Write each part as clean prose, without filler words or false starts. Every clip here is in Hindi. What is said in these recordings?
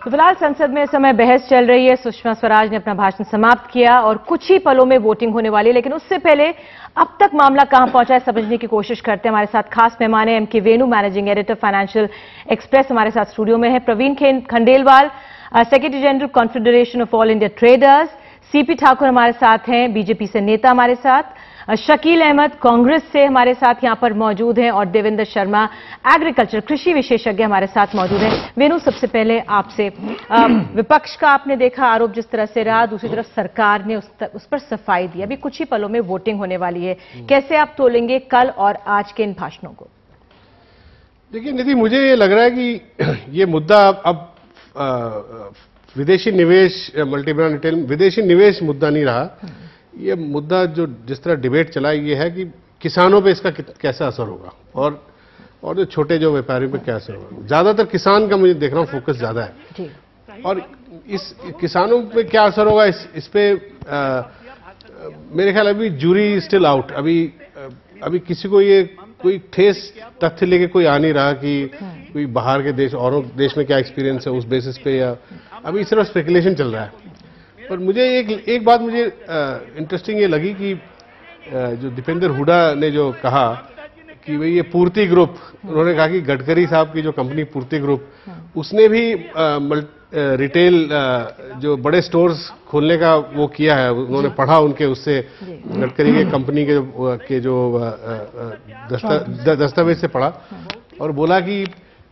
तो फिलहाल संसद में इस समय बहस चल रही है। सुषमा स्वराज ने अपना भाषण समाप्त किया और कुछ ही पलों में वोटिंग होने वाली है, लेकिन उससे पहले अब तक मामला कहां पहुंचा है समझने की कोशिश करते हैं। हमारे साथ खास मेहमान है M K. Venu, managing editor Financial Express हमारे साथ स्टूडियो में है। Praveen Khandelwal, secretary general Confederation of All India Traders. C P. Thakur हमारे साथ हैं, बीजेपी से नेता हमारे साथ। शकील अहमद कांग्रेस से हमारे साथ यहां पर मौजूद हैं और देवेंद्र शर्मा एग्रीकल्चर कृषि विशेषज्ञ हमारे साथ मौजूद हैं। वेणु, सबसे पहले आपसे, विपक्ष का आपने देखा आरोप जिस तरह से रहा, दूसरी तरफ सरकार ने उस पर सफाई दी। अभी कुछ ही पलों में वोटिंग होने वाली है, कैसे आप तोलेंगे कल और आज के इन भाषणों को? देखिए निधि, मुझे ये लग रहा है कि ये मुद्दा अब विदेशी निवेश, मल्टी ब्रांड रिटेल विदेशी निवेश मुद्दा नहीं रहा। ये मुद्दा जो जिस तरह डिबेट चला ये है कि किसानों पे इसका कैसा असर होगा और जो छोटे जो व्यापारियों पे क्या असर होगा। ज्यादातर किसान का मुझे देख रहा हूँ फोकस ज्यादा है और इस किसानों पे क्या असर होगा इस पे मेरे ख्याल अभी जूरी स्टिल आउट। अभी किसी को ये कोई ठेस तथ्य लेके कोई आ नहीं रहा कि कोई बाहर के देश औरों देश में क्या एक्सपीरियंस है उस बेसिस पे, या अभी सिर्फ स्पेकुलेशन चल रहा है। पर मुझे एक बात मुझे इंटरेस्टिंग ये लगी कि जो दीपेंद्र हुडा ने जो कहा कि भाई ये पूर्ति ग्रुप, उन्होंने कहा कि गडकरी साहब की जो कंपनी पूर्ति ग्रुप, उसने भी रिटेल जो बड़े स्टोर्स खोलने का वो किया है। उन्होंने पढ़ा उनके उससे गडकरी के कंपनी के जो दस्तावेज से पढ़ा और बोला कि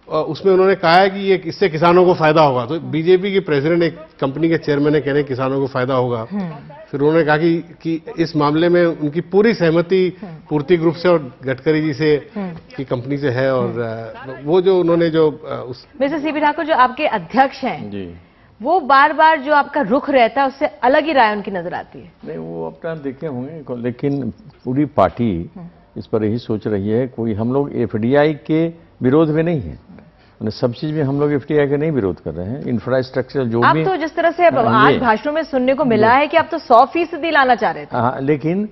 उसमें उन्होंने कहा है कि ये इससे किसानों को फायदा होगा। तो बीजेपी के प्रेसिडेंट एक कंपनी के चेयरमैन ने कह रहे किसानों को फायदा होगा। फिर उन्होंने कहा कि इस मामले में उनकी पूरी सहमति पूर्ति ग्रुप से और गडकरी जी से की कंपनी से है। और वो जो उन्होंने जो मिस्टर सी.पी. ठाकुर जो आपके अध्यक्ष हैं जी, वो बार बार जो आपका रुख रहता है उससे अलग ही राय उनकी नजर आती है। नहीं, वो अपना देखे होंगे, लेकिन पूरी पार्टी इस पर यही सोच रही है। कोई हम लोग एफडीआई के विरोध में नहीं है, सब चीज में हम लोग एफडीआई का नहीं विरोध कर रहे हैं। इंफ्रास्ट्रक्चर जो आप भी तो जिस तरह से आज भाषणों में सुनने को मिला है कि आप तो 100% लाना चाह रहे थे। हाँ, लेकिन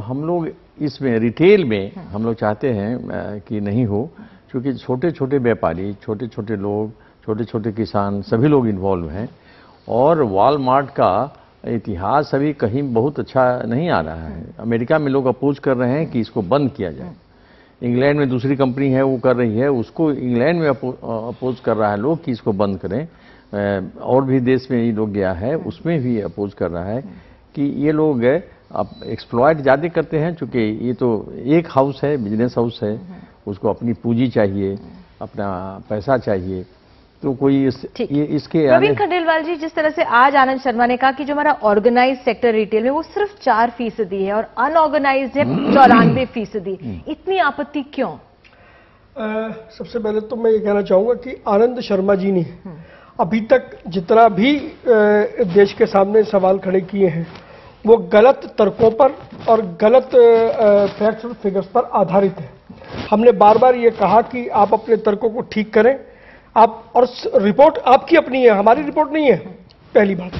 हम लोग इसमें रिटेल में हम लोग चाहते हैं कि नहीं हो, क्योंकि छोटे छोटे व्यापारी, छोटे छोटे लोग, छोटे छोटे किसान सभी लोग इन्वॉल्व हैं। और वॉलमार्ट का इतिहास अभी कहीं बहुत अच्छा नहीं आ रहा है। अमेरिका में लोग अपोज कर रहे हैं कि इसको बंद किया जाए। इंग्लैंड में दूसरी कंपनी है वो कर रही है, उसको इंग्लैंड में अपोज कर रहा है लोग कि इसको बंद करें। और भी देश में ये लोग गया है, उसमें भी अपोज कर रहा है कि ये लोग अब एक्सप्लॉयट ज़्यादा करते हैं। चूँकि ये तो एक हाउस है, बिजनेस हाउस है, उसको अपनी पूंजी चाहिए, अपना पैसा चाहिए। तो कोई इसके प्रवीण खंडेलवाल जी, जिस तरह से आज आनंद शर्मा ने कहा कि जो हमारा ऑर्गेनाइज सेक्टर रिटेल में वो सिर्फ 4% है और अनऑर्गेनाइज है 94%, इतनी आपत्ति क्यों? सबसे पहले तो मैं ये कहना चाहूंगा कि आनंद शर्मा जी ने अभी तक जितना भी देश के सामने सवाल खड़े किए हैं वो गलत तर्कों पर और गलत फैक्ट्स और फिगर्स पर आधारित है। हमने बार बार ये कहा कि आप अपने तर्कों को ठीक करें, आप, और रिपोर्ट आपकी अपनी है, हमारी रिपोर्ट नहीं है, पहली बात।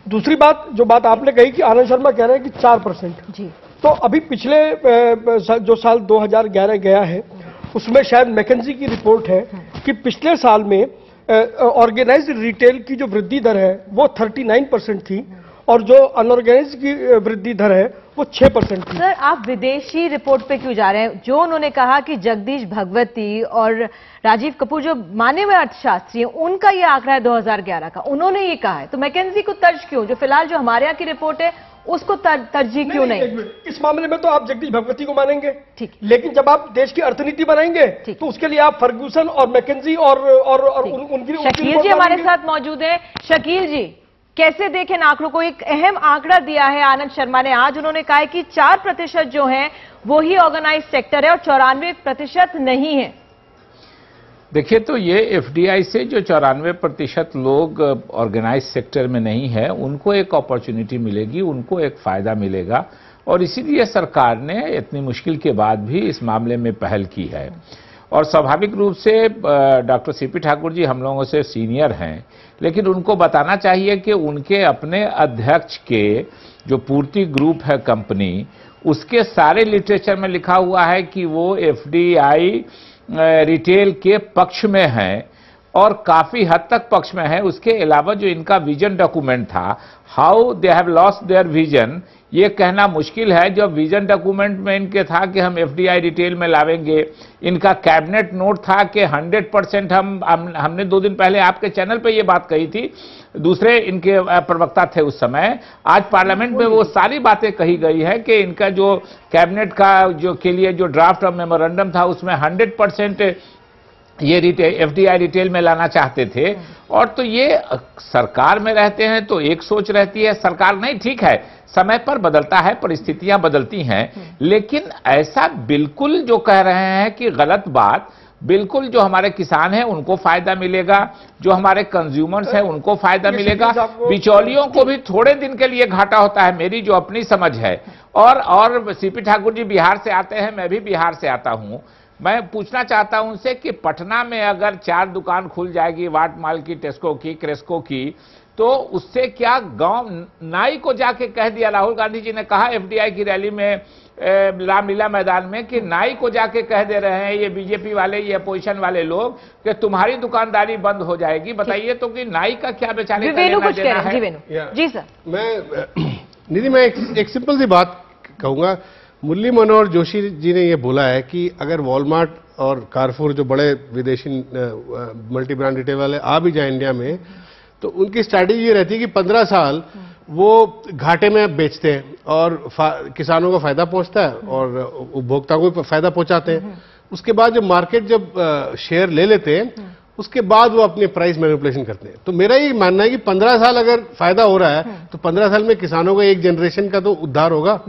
दूसरी बात, जो बात आपने कही कि आनंद शर्मा कह रहे हैं कि 4% जी, तो अभी पिछले जो साल 2011 गया है उसमें शायद मैकेंजी की रिपोर्ट है कि पिछले साल में ऑर्गेनाइज्ड रिटेल की जो वृद्धि दर है वो 39% थी और जो अनऑर्गेनाइज्ड की वृद्धि दर है वो 6% थी। सर, आप विदेशी रिपोर्ट पे क्यों जा रहे हैं? जो उन्होंने कहा कि जगदीश भगवती और राजीव कपूर जो माने हुए अर्थशास्त्री हैं, उनका ये आंकड़ा है 2011 का, उन्होंने ये कहा है, तो मैकेंजी को तर्ज क्यों? जो फिलहाल जो हमारे यहाँ की रिपोर्ट है उसको तरजीह क्यों नहीं? इस मामले में तो आप जगदीश भगवती को मानेंगे, ठीक, लेकिन जब आप देश की अर्थनीति बनाएंगे तो उसके लिए आप फर्ग्यूसन और मैकेंजी और उनकी शकील जी हमारे साथ मौजूद है। शकील जी, कैसे देखें आंकड़ों को? एक अहम आंकड़ा दिया है आनंद शर्मा ने आज। उन्होंने कहा है कि 4% जो है वो ही ऑर्गेनाइज सेक्टर है और 94% नहीं है। देखिए, तो ये एफडीआई से जो 94% लोग ऑर्गेनाइज सेक्टर में नहीं है, उनको एक अपॉर्चुनिटी मिलेगी, उनको एक फायदा मिलेगा। और इसीलिए सरकार ने इतनी मुश्किल के बाद भी इस मामले में पहल की है। और स्वाभाविक रूप से डॉक्टर सी.पी. ठाकुर जी हम लोगों से सीनियर हैं, लेकिन उनको बताना चाहिए कि उनके अपने अध्यक्ष के जो पूर्ति ग्रुप है कंपनी, उसके सारे लिटरेचर में लिखा हुआ है कि वो एफडीआई रिटेल के पक्ष में है और काफी हद तक पक्ष में है। उसके अलावा जो इनका विजन डॉक्यूमेंट था, how they have lost their vision, ये कहना मुश्किल है। जब विजन डॉक्यूमेंट में इनके था कि हम एफडीआई रिटेल में लावेंगे, इनका कैबिनेट नोट था कि 100% हमने 2 दिन पहले आपके चैनल पे ये बात कही थी, दूसरे इनके प्रवक्ता थे उस समय, आज पार्लियामेंट में वो सारी बातें कही गई है कि इनका जो कैबिनेट का जो के लिए जो ड्राफ्ट ऑफ मेमोरेंडम था उसमें 100% ये एफडीआई रिटेल में लाना चाहते थे। और तो ये सरकार में रहते हैं तो एक सोच रहती है, सरकार नहीं, ठीक है, समय पर बदलता है, परिस्थितियां बदलती हैं, लेकिन ऐसा बिल्कुल जो कह रहे हैं कि गलत बात, बिल्कुल जो हमारे किसान हैं उनको फायदा मिलेगा, जो हमारे कंज्यूमर्स हैं उनको फायदा मिलेगा, बिचौलियों को भी थोड़े दिन के लिए घाटा होता है, मेरी जो अपनी समझ है। और सीपी ठाकुर जी बिहार से आते हैं, मैं भी बिहार से आता हूं, मैं पूछना चाहता हूं उनसे कि पटना में अगर 4 दुकान खुल जाएगी, वाट माल की, टेस्को की, क्रेस्को की, तो उससे क्या गांव नाई को जाके कह दिया, राहुल गांधी जी ने कहा एफडीआई की रैली में रामलीला मैदान में कि नाई को जाके कह दे रहे हैं ये बीजेपी वाले, ये अपोजिशन वाले लोग कि तुम्हारी दुकानदारी बंद हो जाएगी। बताइए तो कि नाई का क्या बेचारे का लेना देना है। जी सर, निधि मैं एक सिंपल सी बात कहूंगा। मुरली मनोहर जोशी जी ने ये बोला है कि अगर वॉलमार्ट और कारफूर जो बड़े विदेशी मल्टी ब्रांड रिटेल वाले आ भी जाए इंडिया में, तो उनकी स्ट्रैटेजी ये रहती है कि 15 साल वो घाटे में बेचते हैं और किसानों को फायदा पहुंचता है और उपभोक्ता को भी फायदा पहुंचाते हैं। उसके बाद जब मार्केट शेयर ले लेते हैं, उसके बाद वो अपनी प्राइस मैनिपुलेशन करते हैं। तो मेरा ये मानना है कि 15 साल अगर फायदा हो रहा है तो 15 साल में किसानों का एक जनरेशन का तो उद्धार होगा।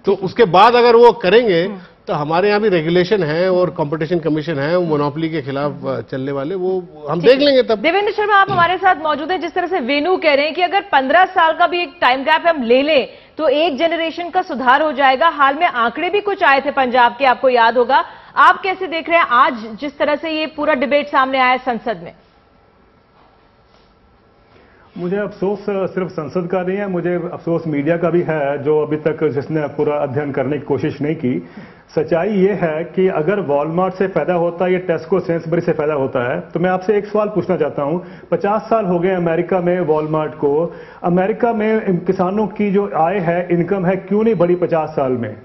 तो उसके बाद अगर वो करेंगे तो हमारे यहाँ भी रेगुलेशन है और कंपटीशन कमीशन है, वो मोनोपोली के खिलाफ चलने वाले, वो हम देख लेंगे तब। देवेंद्र शर्मा आप हमारे साथ मौजूद हैं। जिस तरह से वेणु कह रहे हैं कि अगर 15 साल का भी एक टाइम गैप हम ले लें तो एक जनरेशन का सुधार हो जाएगा। हाल में आंकड़े भी कुछ आए थे पंजाब के, आपको याद होगा। आप कैसे देख रहे हैं आज जिस तरह से ये पूरा डिबेट सामने आया संसद में? मुझे अफसोस सिर्फ संसद का नहीं है, मुझे अफसोस मीडिया का भी है, जो अभी तक जिसने पूरा अध्ययन करने की कोशिश नहीं की। सच्चाई ये है कि अगर वॉलमार्ट से फायदा होता है या टेस्को सेंसबरी से फायदा होता है, तो मैं आपसे एक सवाल पूछना चाहता हूं। 50 साल हो गए अमेरिका में वॉलमार्ट को। अमेरिका में किसानों की जो आय है, इनकम है, क्यों नहीं बढ़ी 50 साल में?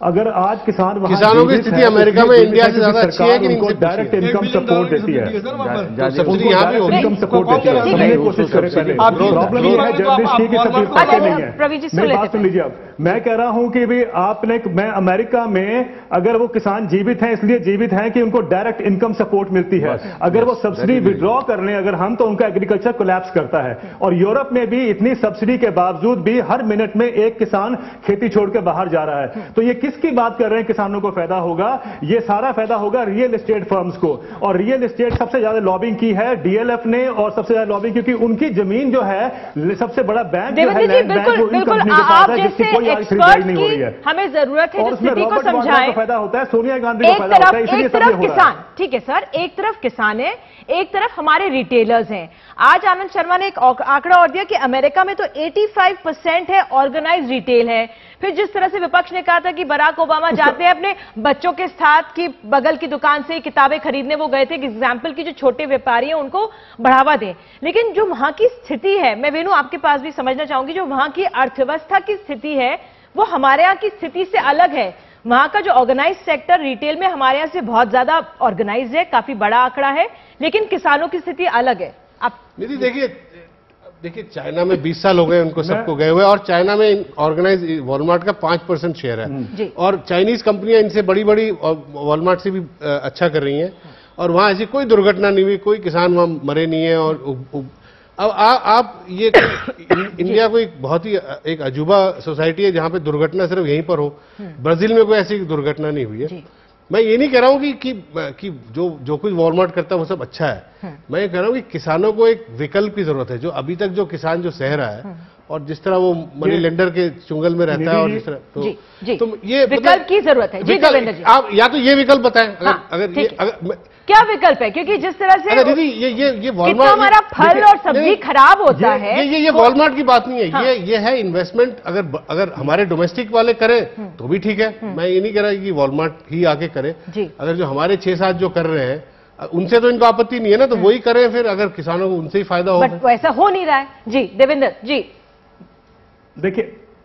अगर आज किसानों की स्थिति अमेरिका में इंडिया से ज्यादा अच्छी है कि उनको डायरेक्ट इनकम सपोर्ट देती है, इनकम सपोर्ट देती है, समझने की कोशिश करें पहले। प्रॉब्लम ये है जर्नलिस्ट की सब पता नहीं है। मेरी बात सुन लीजिए आप। मैं कह रहा हूं कि भी आपने, मैं अमेरिका में अगर वो किसान जीवित हैं इसलिए जीवित हैं कि उनको डायरेक्ट इनकम सपोर्ट मिलती है। अगर वो सब्सिडी विड्रॉ कर लें अगर हम, तो उनका एग्रीकल्चर कोलैप्स करता है। और यूरोप में भी इतनी सब्सिडी के बावजूद भी हर मिनट में एक किसान खेती छोड़ के बाहर जा रहा है। तो ये किसकी बात कर रहे हैं किसानों को फायदा होगा? ये सारा फायदा होगा रियल एस्टेट फर्म्स को। और रियल एस्टेट सबसे ज्यादा लॉबिंग की है डीएलएफ ने, और सबसे ज्यादा लॉबिंग क्योंकि उनकी जमीन जो है सबसे बड़ा बैंक जो है लैंड बैंक वो इन कंपनी के पास है, जिसकी कोई आज खरीदारी नहीं हो रही है। हमें जरूरत है और उसमें रॉबर्ट वाड्रा को फायदा होता है, सोनिया गांधी को फायदा होता है, इसलिए सब ये हो रहा है। ठीक है सर, एक तरफ किसान है, एक तरफ हमारे रिटेलर्स हैं। आज आनंद शर्मा ने एक आंकड़ा और दिया कि अमेरिका में तो 85% है ऑर्गेनाइज रिटेल है। फिर जिस तरह से विपक्ष ने कहा था कि बराक ओबामा जाते हैं अपने बच्चों के साथ की बगल की दुकान से किताबें खरीदने, वो गए थे कि एग्जाम्पल की जो छोटे व्यापारी हैं उनको बढ़ावा दें। लेकिन जो वहां की स्थिति है, मैं वेणु आपके पास भी समझना चाहूंगी, जो वहां की अर्थव्यवस्था की स्थिति है वो हमारे यहाँ की स्थिति से अलग है। वहां का जो ऑर्गेनाइज सेक्टर रिटेल में हमारे यहाँ से बहुत ज्यादा ऑर्गेनाइज है, काफी बड़ा आंकड़ा है, लेकिन किसानों की स्थिति अलग है। आप निधि देखिए चाइना में 20 साल हो गए उनको सबको गए हुए, और चाइना में ऑर्गेनाइज वॉलमार्ट का 5% शेयर है, और चाइनीज कंपनियां इनसे बड़ी बड़ी वॉलमार्ट से भी अच्छा कर रही हैं, और वहां ऐसी कोई दुर्घटना नहीं हुई, कोई किसान वहां मरे नहीं है। और अब आप ये इंडिया को एक बहुत ही एक अजूबा सोसाइटी है जहां पे दुर्घटना सिर्फ यहीं पर हो। ब्राजील में कोई ऐसी दुर्घटना नहीं हुई है। मैं ये नहीं कह रहा हूं कि जो कुछ वॉलमार्ट करता है वो सब अच्छा है। मैं ये कह रहा हूं कि किसानों को एक विकल्प की जरूरत है। जो अभी तक जो किसान जो सह रहा है और जिस तरह वो मनी लेंडर के चुंगल में रहता है, और जिस तरह तो ये विकल्प की जरूरत है। जी देवेंद्र जी, आप या तो ये विकल्प बताएं अगर क्या विकल्प है, क्योंकि जिस तरह से दीदी ये वॉलमार्ट हमारा फल और सब्जी खराब होता है, ये वॉलमार्ट की बात नहीं है। ये है इन्वेस्टमेंट। अगर हमारे डोमेस्टिक वाले करें तो भी ठीक है। मैं ये नहीं कह रहा कि वॉलमार्ट ही आके करे। अगर जो हमारे 6-7 जो कर रहे हैं उनसे तो इनको आपत्ति नहीं है ना, तो वही करें फिर, अगर किसानों को उनसे ही फायदा हो। बट ऐसा हो नहीं रहा है। जी देवेंद्र जी।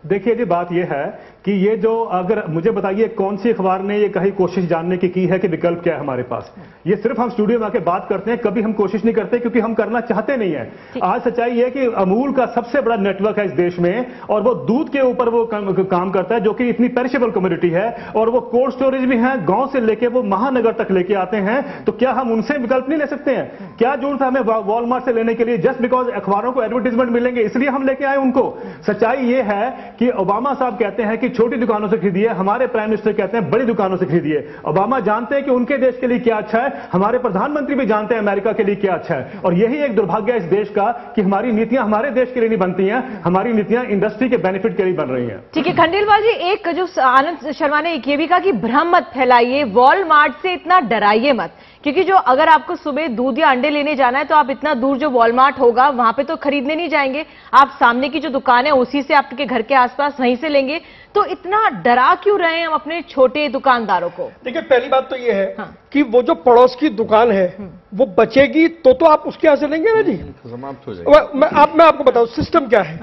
देखिए जी, बात यह है कि ये जो, अगर मुझे बताइए कौन सी अखबार ने ये कहीं कोशिश जानने की है कि विकल्प क्या है हमारे पास। ये सिर्फ हम स्टूडियो में आके बात करते हैं, कभी हम कोशिश नहीं करते क्योंकि हम करना चाहते नहीं है। आज सच्चाई ये है कि अमूल का सबसे बड़ा नेटवर्क है इस देश में, और वो दूध के ऊपर वो काम करता है, जो कि इतनी पेरिशेबल कमोडिटी है, और वो कोल्ड स्टोरेज भी है, गांव से लेके वो महानगर तक लेके आते हैं। तो क्या हम उनसे विकल्प नहीं ले सकते हैं? क्या जरूरत है हमें वॉलमार्ट से लेने के लिए? जस्ट बिकॉज अखबारों को एडवर्टीजमेंट मिलेंगे इसलिए हम लेके आए उनको? सच्चाई ये है कि ओबामा साहब कहते हैं कि छोटी दुकानों से खरीदिए, हमारे प्राइम मिनिस्टर कहते हैं बड़ी दुकानों से खरीदिए। ओबामा जानते हैं कि उनके देश के लिए क्या अच्छा है, हमारे प्रधानमंत्री भी जानते हैं अमेरिका के लिए क्या अच्छा है। और यही एक दुर्भाग्य है इस देश का कि हमारी नीतियां हमारे देश के लिए नहीं बनती हैं, हमारी नीतियां इंडस्ट्री के बेनिफिट के लिए बन रही हैं। ठीक है खंडेलवाल जी, एक जो आनंद शर्मा ने ये भी कहा कि भ्रम मत फैलाइए, वॉलमार्ट से इतना डराइए मत, क्योंकि जो अगर आपको सुबह दूध या अंडे लेने जाना है तो आप इतना दूर जो वॉलमार्ट होगा वहां पे तो खरीदने नहीं जाएंगे, आप सामने की जो दुकान है उसी से आपके घर के आसपास वहीं से लेंगे। तो इतना डरा क्यों रहे हैं हम अपने छोटे दुकानदारों को? देखिए पहली बात तो ये है कि वो जो पड़ोस की दुकान है वो बचेगी तो आप उसके यहां से लेंगे ना जी, समाप्त हो जाएगा। मैं आपको बताऊं सिस्टम क्या है।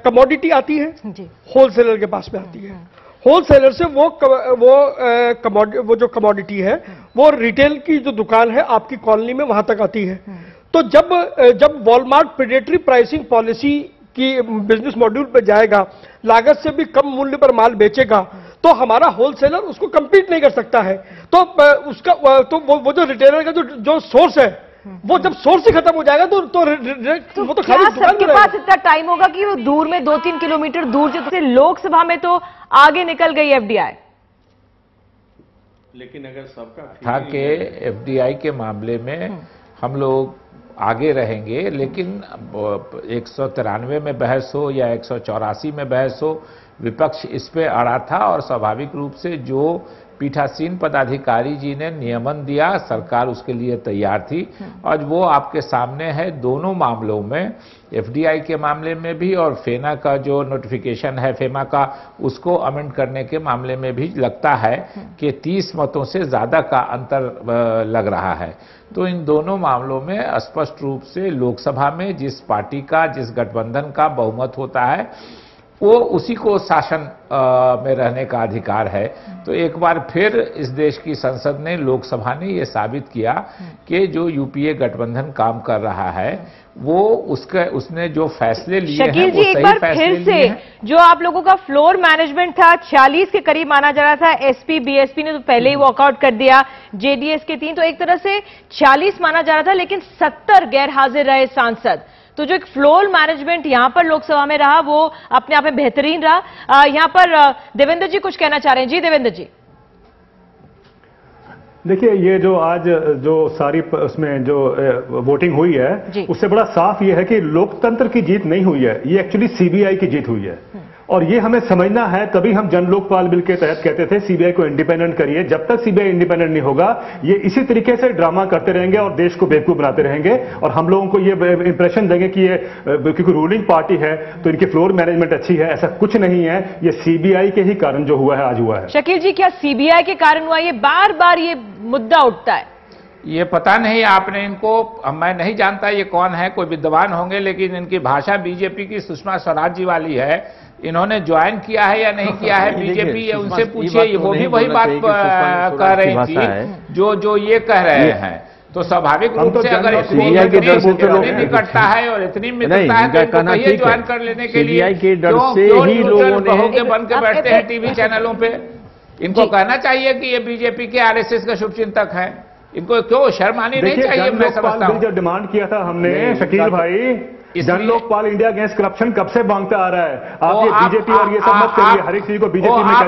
कमोडिटी आती है, होलसेलर के पास में आती है, होलसेलर से वो जो कमोडिटी है वो रिटेल की जो दुकान है आपकी कॉलोनी में वहां तक आती है। तो जब वॉलमार्ट प्रेडेटरी प्राइसिंग पॉलिसी की बिजनेस मॉड्यूल पर जाएगा, लागत से भी कम मूल्य पर माल बेचेगा, तो हमारा होलसेलर उसको compete नहीं कर सकता है। तो उसका तो वो जो रिटेलर का जो सोर्स है, वो जब सोर्स ही खत्म हो जाएगा तो वो तो खाली दुकान सबके पास इतना टाइम होगा कि वो दूर में 2-3 किलोमीटर दूर जो लोकसभा में तो आगे निकल गई एफडीआई। लेकिन अगर सबका था कि एफडीआई के मामले में हम लोग आगे रहेंगे, लेकिन 193 में बहस हो या 184 में बहस हो, विपक्ष इस पे अड़ा था और स्वाभाविक रूप से जो पीठासीन पदाधिकारी जी ने नियमन दिया, सरकार उसके लिए तैयार थी। और वो आपके सामने है दोनों मामलों में, एफडीआई के मामले में भी और फेना का जो नोटिफिकेशन है फेमा का, उसको अमेंड करने के मामले में भी लगता है कि 30 मतों से ज्यादा का अंतर लग रहा है। तो इन दोनों मामलों में स्पष्ट रूप से लोकसभा में जिस पार्टी का, जिस गठबंधन का बहुमत होता है, वो उसी को शासन में रहने का अधिकार है। तो एक बार फिर इस देश की संसद ने, लोकसभा ने ये साबित किया कि जो यूपीए गठबंधन काम कर रहा है वो उसने जो फैसले लिए हैं शकील जी, वो एक सही बार फैसले फिर से लिए हैं। जो आप लोगों का फ्लोर मैनेजमेंट था 40 के करीब माना जा रहा था, एसपी बीएसपी ने तो पहले ही वॉकआउट कर दिया, जेडीएस के 3, तो एक तरह से 40 माना जा रहा था, लेकिन 70 गैर हाजिर रहे सांसद। तो जो एक फ्लोर मैनेजमेंट यहां पर लोकसभा में रहा वो अपने आप में बेहतरीन रहा। यहां पर देवेंद्र जी कुछ कहना चाह रहे हैं। जी देवेंद्र जी। देखिए, ये जो आज जो सारी उसमें जो वोटिंग हुई है उससे बड़ा साफ ये है कि लोकतंत्र की जीत नहीं हुई है, ये एक्चुअली सीबीआई की जीत हुई है। और ये हमें समझना है, तभी हम जन लोकपाल बिल के तहत कहते थे सीबीआई को इंडिपेंडेंट करिए। जब तक सीबीआई इंडिपेंडेंट नहीं होगा ये इसी तरीके से ड्रामा करते रहेंगे और देश को बेवकूफ बनाते रहेंगे, और हम लोगों को ये इंप्रेशन देंगे कि ये क्योंकि रूलिंग पार्टी है तो इनकी फ्लोर मैनेजमेंट अच्छी है। ऐसा कुछ नहीं है, ये सीबीआई के ही कारण जो हुआ है आज हुआ है। शकील जी, क्या सीबीआई के कारण हुआ? ये बार बार ये मुद्दा उठता है। ये पता नहीं आपने इनको, मैं नहीं जानता ये कौन है, कोई विद्वान होंगे, लेकिन इनकी भाषा बीजेपी की सुषमा स्वराज जी वाली है। इन्होंने ज्वाइन किया है या नहीं किया है बीजेपी, ये उनसे पूछिए, वो भी वही बात कह रही थी जो ये कह रहे हैं। तो स्वाभाविक रूप से अगर इतनी निकटता है और इतनी मित्रता है तो कहिए ज्वाइन कर लेने के लिए। के डर से ही लोगों ने बन के बैठते हैं टीवी चैनलों पे। इनको कहना चाहिए कि ये बीजेपी के आरएसएस का शुभचिंतक है, इनको क्यों शर्म आनी नहीं चाहिए। मैं समझता हूं जो डिमांड किया था हमने शकील भाई, जन लोकपाल इंडिया अगेंस्ट करप्शन कब से मांगता आ रहा है। आप ये बीजेपी और ये सब मत करिए, हर एक चीज को बीजेपी में कह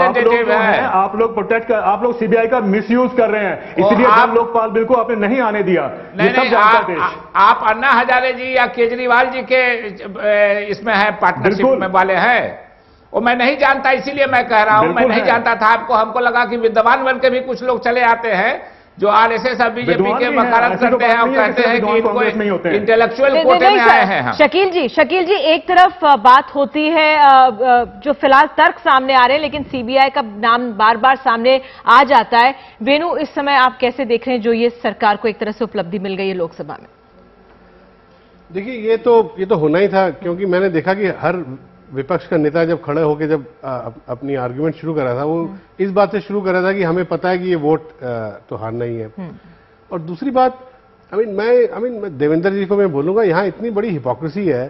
देते हैं। आप लोग प्रोटेक्ट कर, आप लोग सीबीआई का मिसयूज कर रहे हैं, इसलिए जन लोकपाल बिल को आपने नहीं आने दिया। ये सब जानता है देश। आप अन्ना हजारे जी या केजरीवाल जी के इसमें है पार्टनरशिप में वाले हैं, वो मैं नहीं जानता, इसीलिए मैं कह रहा हूं। मैं नहीं जानता था, हमको लगा कि विद्वान बन के भी कुछ लोग चले आते हैं, जो आरएसएस और बीजेपी के वकालत करते हैं और कहते हैं कि इनको इंटेलेक्चुअल कोटे में आए हैं। शकील जी एक तरफ बात होती है जो फिलहाल तर्क सामने आ रहे हैं, लेकिन सीबीआई का नाम बार बार सामने आ जाता है। वेणु, इस समय आप कैसे देख रहे हैं जो ये सरकार को एक तरह से उपलब्धि मिल गई है लोकसभा में? देखिए ये तो होना ही था, क्योंकि मैंने देखा कि हर विपक्ष का नेता जब खड़े होकर जब अपनी आर्गुमेंट शुरू कर रहा था, वो इस बात से शुरू कर रहा था कि हमें पता है कि ये वोट तो हारना ही है। और दूसरी बात, मैं देवेंद्र जी को मैं बोलूंगा, यहाँ इतनी बड़ी हिपोक्रेसी है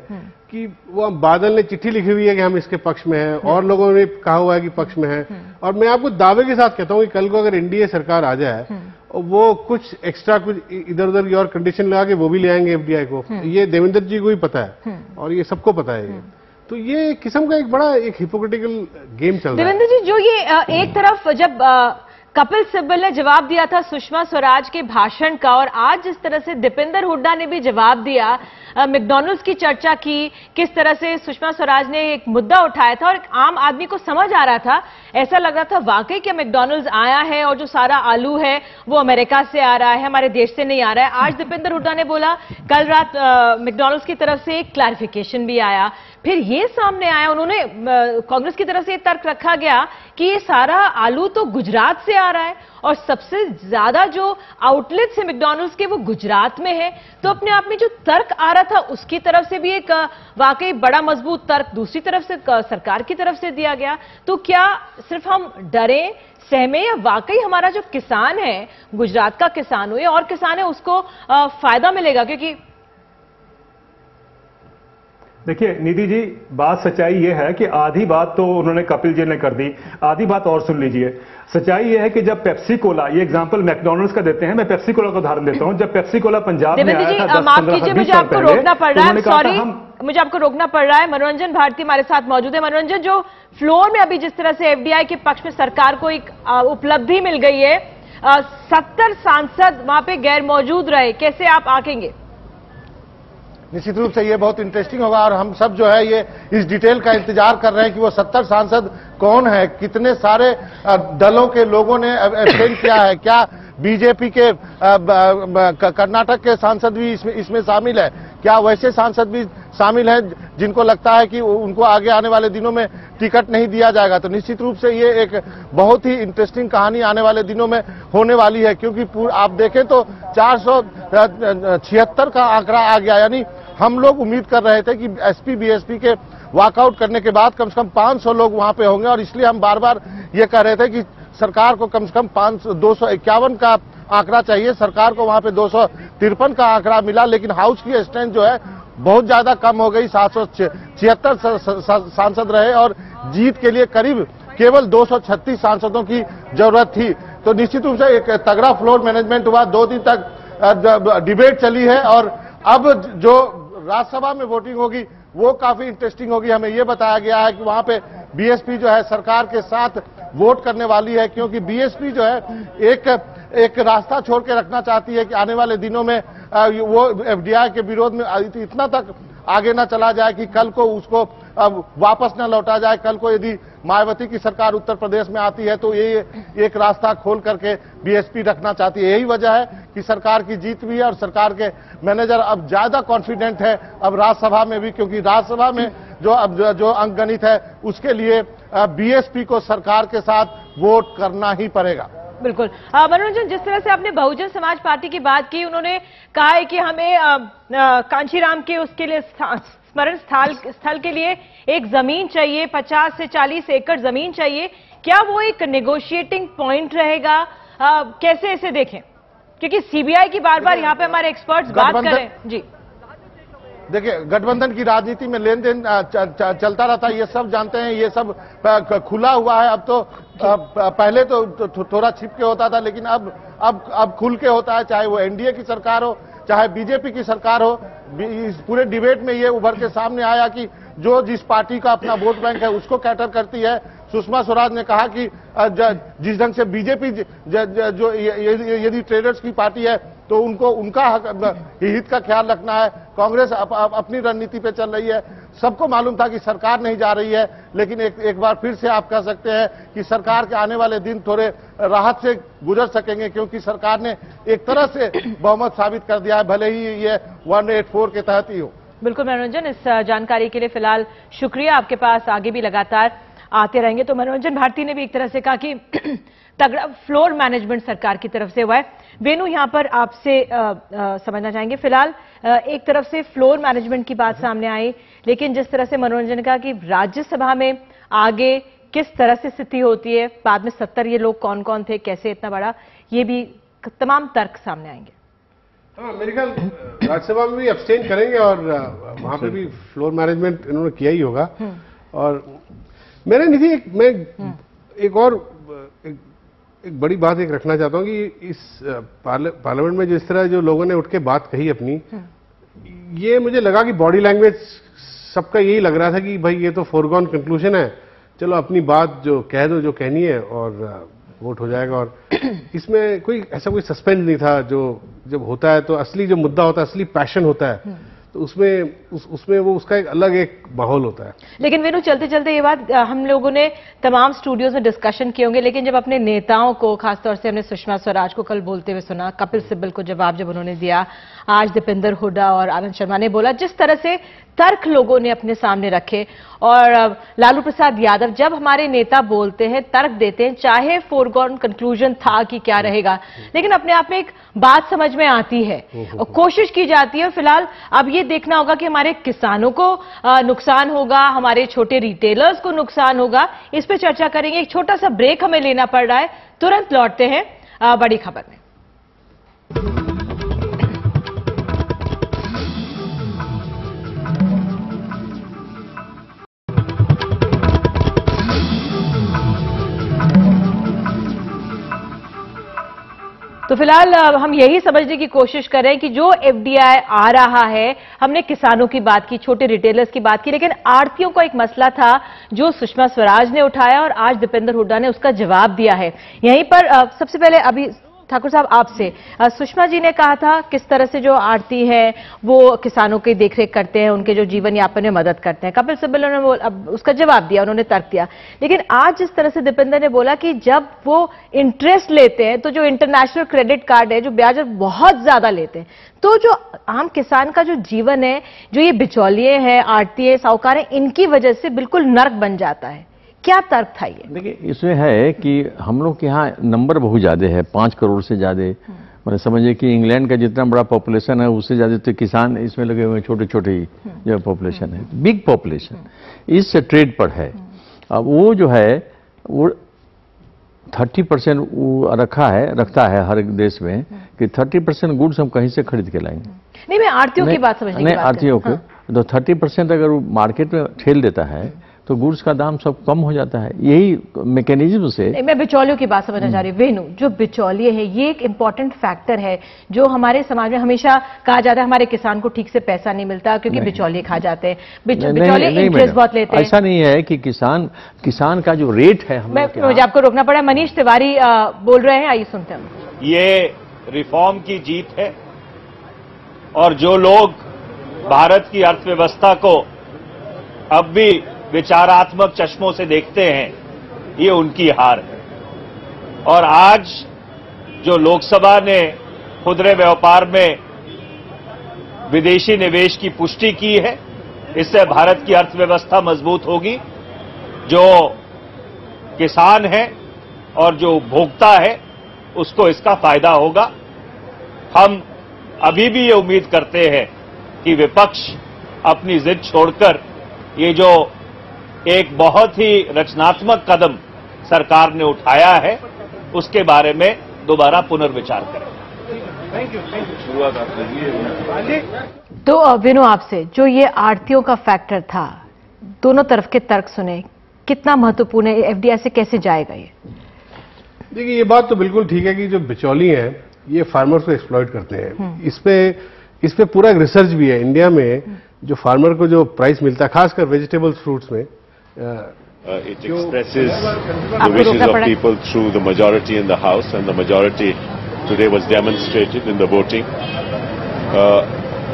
कि वो बादल ने चिट्ठी लिखी हुई है कि हम इसके पक्ष में हैं, और लोगों ने कहा हुआ है कि पक्ष में है। और मैं आपको दावे के साथ कहता हूं कि कल को अगर एनडीए सरकार आ जाए और वो कुछ एक्स्ट्रा कुछ इधर उधर की और कंडीशन लगा के वो भी ले आएंगे एफडीआई को। ये देवेंद्र जी को भी पता है और ये सबको पता है ये। तो ये किस्म का एक बड़ा एक हिपोक्रेटिकल गेम चल रहा है। देवेंद्र जी, जो ये एक तरफ जब कपिल सिब्बल ने जवाब दिया था सुषमा स्वराज के भाषण का, और आज जिस तरह से दीपेंद्र हुड्डा ने भी जवाब दिया, मैकडॉनल्ड्स की चर्चा की, किस तरह से सुषमा स्वराज ने एक मुद्दा उठाया था और एक आम आदमी को समझ आ रहा था, ऐसा लग रहा था वाकई कि मैकडॉनल्ड्स आया है और जो सारा आलू है वो अमेरिका से आ रहा है, हमारे देश से नहीं आ रहा है। आज दीपेंद्र हुड्डा ने बोला, कल रात मैकडॉनल्ड्स की तरफ से एक क्लैरिफिकेशन भी आया, फिर ये सामने आया, उन्होंने कांग्रेस की तरफ से ये तर्क रखा गया कि ये सारा आलू तो गुजरात से आ रहा है और सबसे ज्यादा जो आउटलेट्स है मैकडॉनल्ड्स के वो गुजरात में है। तो अपने आप में जो तर्क आ रहा था उसकी तरफ से भी एक वाकई बड़ा मजबूत तर्क दूसरी तरफ से सरकार की तरफ से दिया गया। तो क्या सिर्फ हम डरें, सहमे, या वाकई हमारा जो किसान है, गुजरात का किसान हो या और किसान है, उसको फायदा मिलेगा? क्योंकि देखिए निधि जी, बात सच्चाई ये है कि आधी बात तो उन्होंने कपिल जी ने कर दी, आधी बात और सुन लीजिए। सच्चाई ये है कि जब पेप्सी कोला, ये एग्जांपल मैकडॉनल्ड्स का देते हैं, मैं पेप्सी कोला का उदाहरण देता हूं। जब पेप्सी कोला पंजाब में आया था 10-15-20 साल पहले, रोकना पड़ रहा है, सॉरी मुझे आपको रोकना पड़ रहा है। मनोरंजन भारती हमारे साथ मौजूद है। मनोरंजन, जो फ्लोर में अभी जिस तरह से एफडीआई के पक्ष में सरकार को एक उपलब्धि मिल गई है, 70 सांसद वहां पे गैर मौजूद रहे, कैसे आप आंकेंगे? निश्चित रूप से ये बहुत इंटरेस्टिंग होगा और हम सब जो है ये इस डिटेल का इंतजार कर रहे हैं कि वो 70 सांसद कौन है, कितने सारे दलों के लोगों ने एब्सटेन किया है, क्या बीजेपी के कर्नाटक के सांसद भी इसमें शामिल है, क्या वैसे सांसद भी शामिल हैं जिनको लगता है कि उनको आगे आने वाले दिनों में टिकट नहीं दिया जाएगा। तो निश्चित रूप से ये एक बहुत ही इंटरेस्टिंग कहानी आने वाले दिनों में होने वाली है, क्योंकि आप देखें तो 476 का आंकड़ा आ गया। यानी हम लोग उम्मीद कर रहे थे कि एसपी बीएसपी के वॉकआउट करने के बाद कम से कम 500 लोग वहां पे होंगे, और इसलिए हम बार बार ये कह रहे थे कि सरकार को कम से कम 251 का आंकड़ा चाहिए। सरकार को वहां पे 253 का आंकड़ा मिला, लेकिन हाउस की स्ट्रेंथ जो है बहुत ज्यादा कम हो गई, 776 सांसद रहे और जीत के लिए करीब केवल 236 सांसदों की जरूरत थी। तो निश्चित रूप से एक तगड़ा फ्लोर मैनेजमेंट हुआ, 2 दिन तक डिबेट चली है, और अब जो राज्यसभा में वोटिंग होगी वो काफी इंटरेस्टिंग होगी। हमें ये बताया गया है कि वहां पे बीएसपी जो है सरकार के साथ वोट करने वाली है, क्योंकि बीएसपी जो है एक रास्ता छोड़ के रखना चाहती है कि आने वाले दिनों में वो एफडीआई के विरोध में इतना तक आगे ना चला जाए कि कल को उसको वापस ना लौटा जाए। कल को यदि मायावती की सरकार उत्तर प्रदेश में आती है तो ये एक रास्ता खोल करके बीएसपी रखना चाहती है। यही वजह है कि सरकार की जीत भी है और सरकार के मैनेजर अब ज्यादा कॉन्फिडेंट है अब राज्यसभा में भी, क्योंकि राज्यसभा में जो अंकगणित है उसके लिए बीएसपी को सरकार के साथ वोट करना ही पड़ेगा। बिल्कुल। मनोरंजन, जिस तरह से आपने बहुजन समाज पार्टी की बात की, उन्होंने कहा है कि हमें कांशीराम के उसके लिए स्मरण स्थल के लिए एक जमीन चाहिए, 50 से 40 एकड़ जमीन चाहिए। क्या वो एक नेगोशिएटिंग पॉइंट रहेगा? कैसे इसे देखें, क्योंकि सीबीआई की बार बार यहाँ पे हमारे एक्सपर्ट्स बात कर रहे हैं। जी देखिए, गठबंधन की राजनीति में लेन देन चलता रहता है, ये सब जानते हैं, ये सब खुला हुआ है। अब तो पहले तो थोड़ा छिप के होता था, लेकिन अब खुल के होता है, चाहे वो एनडीए की सरकार हो चाहे बीजेपी की सरकार हो। इस पूरे डिबेट में ये उभर के सामने आया कि जो जिस पार्टी का अपना वोट बैंक है उसको कैटर करती है। सुषमा स्वराज ने कहा कि जिस ढंग से बीजेपी जो यदि ट्रेडर्स की पार्टी है तो उनको उनका हित का ख्याल रखना है। कांग्रेस अपनी रणनीति पे चल रही है। सबको मालूम था कि सरकार नहीं जा रही है, लेकिन एक बार फिर से आप कह सकते हैं कि सरकार के आने वाले दिन थोड़े राहत से गुजर सकेंगे, क्योंकि सरकार ने एक तरह से बहुमत साबित कर दिया है, भले ही ये 184 के तहत ही हो। बिल्कुल मनोरंजन, इस जानकारी के लिए फिलहाल शुक्रिया। आपके पास आगे भी लगातार आते रहेंगे। तो मनोरंजन भारती ने भी एक तरह से कहा कि तगड़ा फ्लोर मैनेजमेंट सरकार की तरफ से हुआ है। वेणु, यहां पर आपसे समझना चाहेंगे, फिलहाल एक तरफ से फ्लोर मैनेजमेंट की बात सामने आई, लेकिन जिस तरह से मनोरंजन ने कहा कि राज्यसभा में आगे किस तरह से स्थिति होती है, बाद में 70 ये लोग कौन कौन थे, कैसे इतना बड़ा, ये भी तमाम तर्क सामने आएंगे। हाँ, मेरे ख्याल राज्यसभा में भी अब्सटेन करेंगे और वहां पे भी फ्लोर मैनेजमेंट इन्होंने किया ही होगा। और मेरे निधि मैं एक बड़ी बात एक रखना चाहता हूं कि इस पार्लियामेंट में जिस तरह जो लोगों ने उठ के बात कही अपनी, ये मुझे लगा कि बॉडी लैंग्वेज सबका यही लग रहा था कि भाई ये तो फोरगॉन कंक्लूजन है, चलो अपनी बात जो कह दो जो कहनी है और वोट हो जाएगा। और इसमें कोई ऐसा कोई सस्पेंस नहीं था। जो जब होता है तो असली जो मुद्दा होता है, असली पैशन होता है, तो उसमें वो उसका एक अलग एक माहौल होता है। लेकिन वेणु, चलते चलते ये बात हम लोगों ने तमाम स्टूडियोज में डिस्कशन किए होंगे, लेकिन जब अपने नेताओं को, खासतौर से हमने सुषमा स्वराज को कल बोलते हुए सुना, कपिल सिब्बल को जवाब जब उन्होंने दिया, आज दीपेंद्र हुड्डा और आनंद शर्मा ने बोला, जिस तरह से तर्क लोगों ने अपने सामने रखे, और लालू प्रसाद यादव जब हमारे नेता बोलते हैं, तर्क देते हैं, चाहे फोरगॉन कंक्लूजन था कि क्या रहेगा, लेकिन अपने आप में एक बात समझ में आती है और कोशिश की जाती है। फिलहाल अब ये देखना होगा कि हमारे किसानों को नुकसान होगा, हमारे छोटे रिटेलर्स को नुकसान होगा, इस पे चर्चा करेंगे। एक छोटा सा ब्रेक हमें लेना पड़ रहा है, तुरंत लौटते हैं बड़ी खबर में। तो फिलहाल हम यही समझने की कोशिश कर रहे हैं कि जो एफडीआई आ रहा है, हमने किसानों की बात की, छोटे रिटेलर्स की बात की, लेकिन आढ़तियों का एक मसला था जो सुषमा स्वराज ने उठाया और आज दीपेंद्र हुड्डा ने उसका जवाब दिया है। यहीं पर सबसे पहले अभी ठाकुर साहब आपसे, सुषमा जी ने कहा था किस तरह से जो आढ़ती है वो किसानों की देखरेख करते हैं, उनके जो जीवन यापन में मदद करते हैं। कपिल सिब्बल ने उसका जवाब दिया, उन्होंने तर्क दिया। लेकिन आज जिस तरह से दीपेंद्र ने बोला कि जब वो इंटरेस्ट लेते हैं तो जो इंटरनेशनल क्रेडिट कार्ड है, जो ब्याज बहुत ज्यादा लेते हैं, तो जो आम किसान का जो जीवन है, जो ये बिचौलिए हैं, आढ़ती है, साहूकार है, इनकी वजह से बिल्कुल नर्क बन जाता है। क्या तर्क था ये? देखिए, इसमें है कि हम लोग के यहाँ नंबर बहुत ज्यादा है, 5 करोड़ से ज्यादा। मतलब समझिए कि इंग्लैंड का जितना बड़ा पॉपुलेशन है उससे ज्यादा तो किसान इसमें लगे हुए हैं, छोटे छोटे ही जो पॉपुलेशन है, बिग पॉपुलेशन इस ट्रेड पर है। अब वो जो है वो 30% रखता है हर एक देश में कि 30% गुड्स हम कहीं से खरीद के लाएंगे। नहीं, मैं आढ़तियों की बात समझने की बात आढ़तियों को तो 30% अगर वो मार्केट में ठेल देता है तो गुड्स का दाम सब कम हो जाता है। यही मैकेनिज्म से मैं बिचौलियों की बात समझना चाह रही हूँ। वेणु, जो बिचौलिए है ये एक इंपॉर्टेंट फैक्टर है जो हमारे समाज में हमेशा कहा जाता है हमारे किसान को ठीक से पैसा नहीं मिलता क्योंकि बिचौलिए खा जाते हैं, बिचौलिए इंटरेस्ट बहुत लेते हैं। ऐसा नहीं है कि किसान का जो रेट है, मुझे आपको रोकना पड़ा। मनीष तिवारी बोल रहे हैं, आइए सुनते हैं। ये रिफॉर्म की जीत है और जो लोग भारत की अर्थव्यवस्था को अब भी विचारात्मक चश्मों से देखते हैं, ये उनकी हार है। और आज जो लोकसभा ने खुदरे व्यापार में विदेशी निवेश की पुष्टि की है, इससे भारत की अर्थव्यवस्था मजबूत होगी। जो किसान है और जो उपभोक्ता है उसको इसका फायदा होगा। हम अभी भी ये उम्मीद करते हैं कि विपक्ष अपनी जिद छोड़कर ये जो एक बहुत ही रचनात्मक कदम सरकार ने उठाया है उसके बारे में दोबारा पुनर्विचार करें। तो वेणु, आपसे जो ये आढ़तियों का फैक्टर था, दोनों तरफ के तर्क सुने, कितना महत्वपूर्ण है, एफडीआई से कैसे जाएगा ये? देखिए, ये बात तो बिल्कुल ठीक है कि जो बिचौली हैं ये फार्मर्स को एक्सप्लॉइट करते हैं। इस पे पूरा एक रिसर्च भी है इंडिया में। जो फार्मर को जो प्राइस मिलता है, खासकर वेजिटेबल्स फ्रूट्स में, it expresses the wishes of people through the majority in the House, and the majority today was demonstrated in the voting.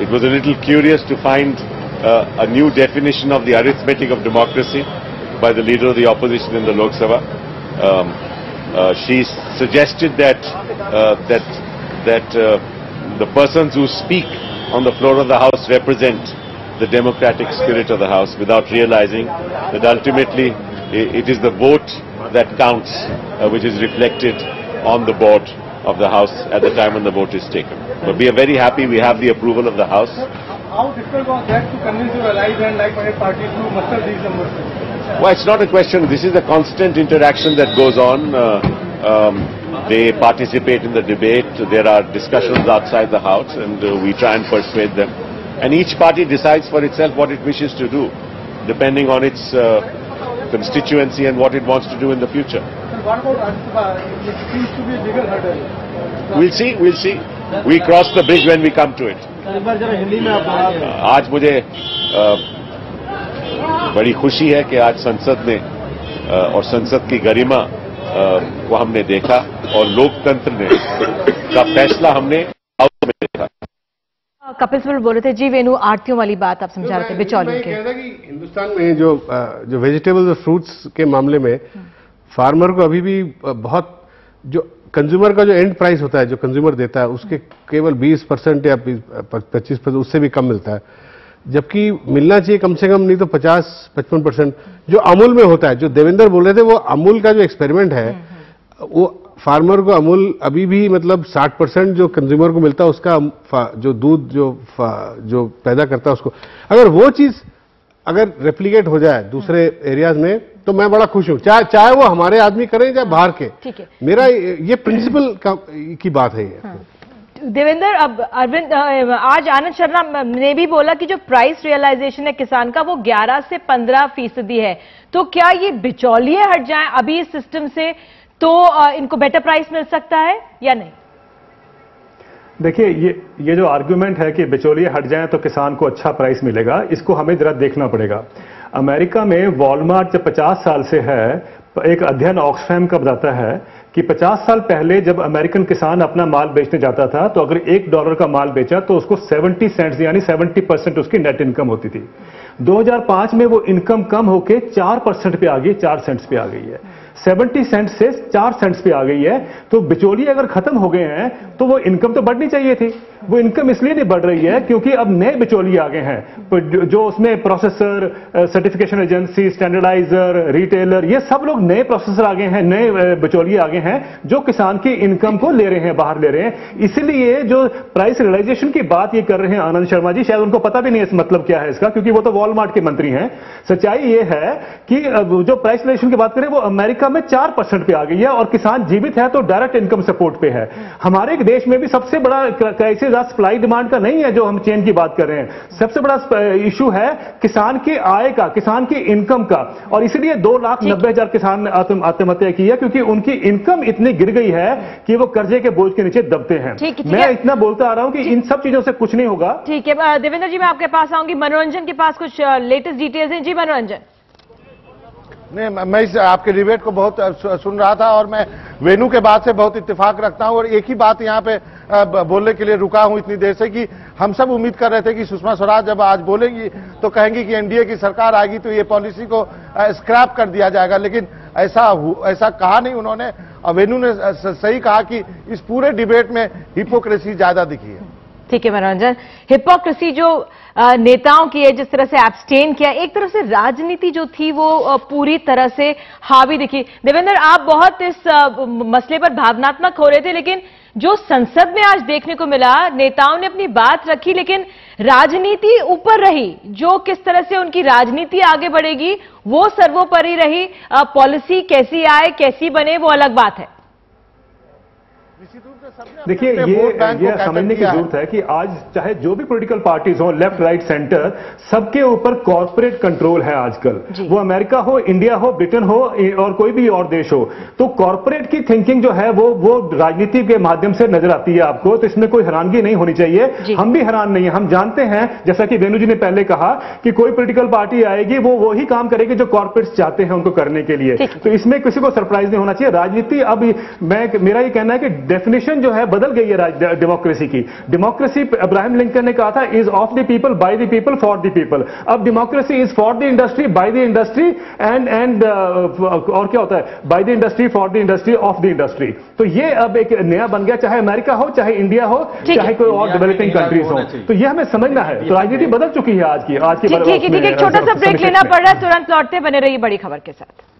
It was a little curious to find a new definition of the arithmetic of democracy by the leader of the opposition in the Lok Sabha. She suggested that the persons who speak on the floor of the House represent the democratic spirit of the House, without realizing that ultimately it is the vote that counts, which is reflected on the board of the House at the time when the vote is taken. But we are very happy we have the approval of the House. How difficult was that to convince your allies and like-minded parties to muster these numbers? Well, it's not a question. This is a constant interaction that goes on. They participate in the debate. There are discussions outside the House, and we try and persuade them. And each party decides for itself what it wishes to do, depending on its constituency and what it wants to do in the future. What about Rajya Sabha? It seems to be a bigger hurdle. We'll see. We cross the bridge when we come to it. आज मुझे बड़ी खुशी है कि आज संसद में और संसद की गरिमा को हमने देखा और लोकतंत्र ने का फैसला हमने हाउस में देखा। कपिल सिब्बल बोल रहे थे जी वेणु, आड़तियों वाली बात आप समझा रहे थे बिचौलियों के। मैं कह रहा था कि हिंदुस्तान में जो वेजिटेबल्स और फ्रूट्स के मामले में फार्मर को अभी भी बहुत, जो कंज्यूमर का जो एंड प्राइस होता है, जो कंज्यूमर देता है, उसके केवल 20% या 25%, उससे भी कम मिलता है, जबकि मिलना चाहिए कम से कम नहीं तो 50-55% जो अमूल में होता है। जो देवेंद्र बोल रहे थे, वो अमूल का जो एक्सपेरिमेंट है, वो फार्मर को अमूल अभी भी मतलब 60% जो कंज्यूमर को मिलता है, उसका जो दूध जो पैदा करता है उसको, अगर वो चीज अगर रेप्लिकेट हो जाए दूसरे एरियाज में तो मैं बड़ा खुश हूं, चाहे वो हमारे आदमी करें या बाहर के। ठीक है, मेरा ये प्रिंसिपल की बात है ये। हाँ। देवेंद्र, अब अरविंद, आज आनंद शर्मा ने भी बोला कि जो प्राइस रियलाइजेशन है किसान का वो 11 से 15% है, तो क्या ये बिचौलिए हट जाएं अभी इस सिस्टम से तो इनको बेटर प्राइस मिल सकता है या नहीं? देखिए, ये जो आर्ग्यूमेंट है कि बिचौलिए हट जाएं तो किसान को अच्छा प्राइस मिलेगा, इसको हमें जरा देखना पड़ेगा। अमेरिका में वॉलमार्ट जब 50 साल से है, एक अध्ययन ऑक्सफैम का बताता है कि 50 साल पहले जब अमेरिकन किसान अपना माल बेचने जाता था तो अगर $1 का माल बेचा तो उसको 70 सेंट्स यानी 70% उसकी नेट इनकम होती थी। 2005 में वो इनकम कम होके 4% पे आ गई, 4 सेंट्स पे आ गई है। 70 सेंट से 4 सेंट्स पे आ गई है। तो बिचौलिए अगर खत्म हो गए हैं तो वो इनकम तो बढ़नी चाहिए थी। वो इनकम इसलिए नहीं बढ़ रही है क्योंकि अब नए बिचौलिए आ गए हैं, जो उसमें प्रोसेसर, सर्टिफिकेशन एजेंसी, स्टैंडर्डाइजर, रिटेलर, ये सब लोग नए प्रोसेसर आ गए हैं, नए बिचौलिए आ गए हैं जो किसान की इनकम को ले रहे हैं, बाहर ले रहे हैं। इसलिए जो प्राइस रियलाइजेशन की बात ये कर रहे हैं आनंद शर्मा जी, शायद उनको पता भी नहीं है मतलब क्या है इसका, क्योंकि वो तो वॉलमार्ट के मंत्री हैं। सच्चाई ये है कि जो प्राइस रियलाइजेशन की बात करें वो अमेरिका में 4% पे आ गई है और किसान जीवित है तो डायरेक्ट इनकम सपोर्ट पे है। हमारे देश में भी सबसे बड़ा क्राइसिस सप्लाई डिमांड का नहीं है जो हम चेन की बात कर रहे हैं, सबसे बड़ा इशू है किसान की आय का, किसान की इनकम का। और इसलिए 2,90,000 किसान ने आत्महत्या की है क्योंकि उनकी इनकम इतनी गिर गई है कि वो कर्जे के बोझ के नीचे दबते हैं। मैं इतना बोलता आ रहा हूं कि इन सब चीजों से कुछ नहीं होगा। ठीक है देवेंद्र जी, मैं आपके पास आऊंगी। मनोरंजन के पास कुछ लेटेस्ट डिटेल्स हैं जी। मनोरंजन, नहीं, मैं इस आपके डिबेट को बहुत सुन रहा था और मैं वेणु के बात से बहुत इत्तेफाक रखता हूं और एक ही बात यहां पे बोलने के लिए रुका हूं इतनी देर से कि हम सब उम्मीद कर रहे थे कि सुषमा स्वराज जब आज बोलेंगी तो कहेंगी कि एनडीए की सरकार आएगी तो ये पॉलिसी को स्क्रैप कर दिया जाएगा, लेकिन ऐसा कहा नहीं उन्होंने। और वेणु ने सही कहा कि इस पूरे डिबेट में हिपोक्रेसी ज्यादा दिखी है। ठीक है मनोरंजन, हिपोक्रेसी जो नेताओं की है, जिस तरह से एब्सटेन किया, एक तरफ से राजनीति जो थी वो पूरी तरह से हावी दिखी। देवेंद्र, आप बहुत इस मसले पर भावनात्मक हो रहे थे, लेकिन जो संसद में आज देखने को मिला, नेताओं ने अपनी बात रखी लेकिन राजनीति ऊपर रही। जो किस तरह से उनकी राजनीति आगे बढ़ेगी वो सर्वोपरि रही। पॉलिसी कैसी आए कैसी बने वो अलग बात है। देखिए, ये समझने की जरूरत है कि आज चाहे जो भी पॉलिटिकल पार्टीज हो, लेफ्ट राइट सेंटर, सबके ऊपर कॉर्पोरेट कंट्रोल है आजकल। वो अमेरिका हो, इंडिया हो, ब्रिटेन हो और कोई भी और देश हो, तो कॉर्पोरेट की थिंकिंग जो है वो राजनीति के माध्यम से नजर आती है आपको। तो इसमें कोई हैरानगी नहीं होनी चाहिए। हम भी हैरान नहीं है, हम जानते हैं, जैसा कि वेणु जी ने पहले कहा कि कोई पॉलिटिकल पार्टी आएगी वो ही काम करेगी जो कॉर्पोरेट्स चाहते हैं उनको करने के लिए। तो इसमें किसी को सरप्राइज नहीं होना चाहिए। राजनीति अब मेरा ये कहना है कि डेफिनेशन जो है बदल गई है डेमोक्रेसी की। डेमोक्रेसी अब्राहम लिंकन ने कहा था is of the people, by the people, for the people. अब democracy is for the industry, by the industry and और क्या होता है, by the industry, for the industry, of the industry. तो ये अब एक नया बन गया, चाहे अमेरिका हो, चाहे इंडिया हो, चाहे कोई और डेवलपिंग कंट्रीज हो। तो ये हमें समझना है। तो राजनीति बदल चुकी है आज की ठीक है, एक छोटा सा ब्रेक लेना पड़ रहा है, तुरंत लौटते बने रहिए बड़ी खबर के साथ।